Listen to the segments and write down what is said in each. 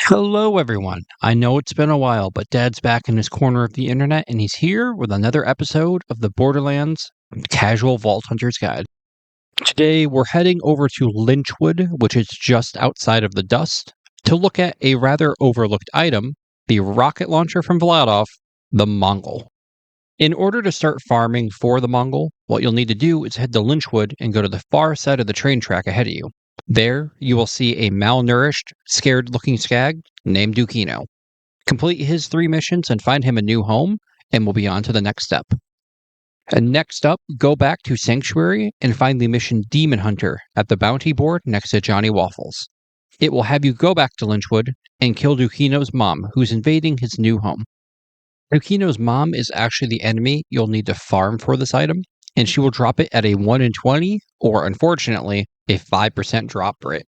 Hello, everyone. I know it's been a while, but Dad's back in his corner of the internet and he's here with another episode of the Borderlands Casual Vault Hunter's Guide. Today, we're heading over to Lynchwood, which is just outside of the Dust, to look at a rather overlooked item, the rocket launcher from Vladov, the Mongol. In order to start farming for the Mongol, what you'll need to do is head to Lynchwood and go to the far side of the train track ahead of you. There, you will see a malnourished, scared looking skag named Dukino. Complete his 3 missions and find him a new home, and we'll be on to the next step. And next up, go back to Sanctuary and find the mission Demon Hunter at the bounty board next to Johnny Waffles. It will have you go back to Lynchwood and kill Dukino's mom, who's invading his new home. Dukino's mom is actually the enemy you'll need to farm for this item, and she will drop it at a 1 in 20, or unfortunately, a 5% drop rate.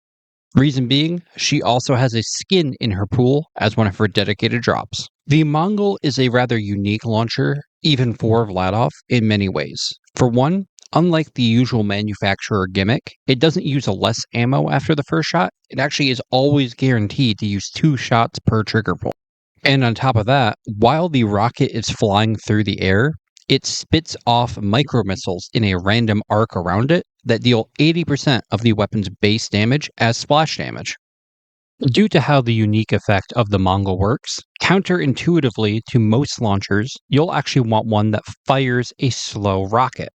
Reason being, she also has a skin in her pool as one of her dedicated drops. The Mongol is a rather unique launcher, even for Vladov, in many ways. For one, unlike the usual manufacturer gimmick, it doesn't use a less ammo after the first shot. It actually is always guaranteed to use 2 shots per trigger point. And on top of that, while the rocket is flying through the air, it spits off micro missiles in a random arc around it that deal 80% of the weapon's base damage as splash damage. Due to how the unique effect of the Mongol works, counterintuitively to most launchers, you'll actually want one that fires a slow rocket,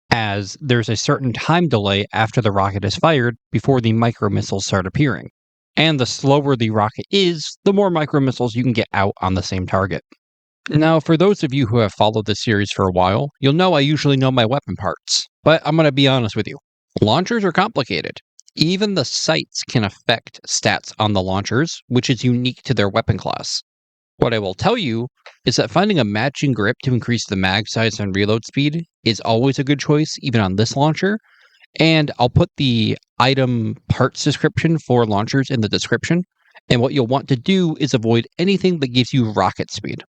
as there's a certain time delay after the rocket is fired before the micro missiles start appearing. And the slower the rocket is, the more micro missiles you can get out on the same target. Now, for those of you who have followed this series for a while, you'll know I usually know my weapon parts. But I'm going to be honest with you. Launchers are complicated. Even the sights can affect stats on the launchers, which is unique to their weapon class. What I will tell you is that finding a matching grip to increase the mag size and reload speed is always a good choice, even on this launcher. And I'll put the item parts description for launchers in the description. And what you'll want to do is avoid anything that gives you rocket speed.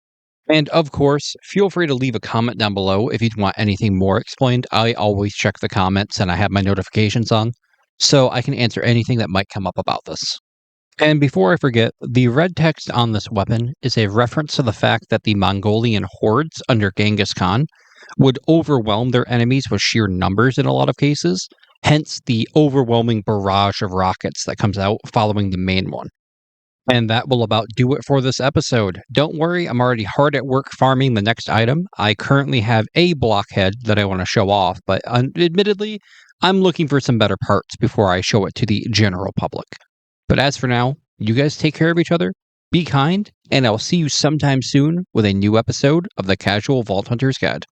And of course, feel free to leave a comment down below if you'd want anything more explained. I always check the comments and I have my notifications on, so I can answer anything that might come up about this. And before I forget, the red text on this weapon is a reference to the fact that the Mongolian hordes under Genghis Khan would overwhelm their enemies with sheer numbers in a lot of cases, hence the overwhelming barrage of rockets that comes out following the main one. And that will about do it for this episode. Don't worry, I'm already hard at work farming the next item. I currently have a blockhead that I want to show off, but admittedly, I'm looking for some better parts before I show it to the general public. But as for now, you guys take care of each other, be kind, and I'll see you sometime soon with a new episode of the Casual Vault Hunter's Guide.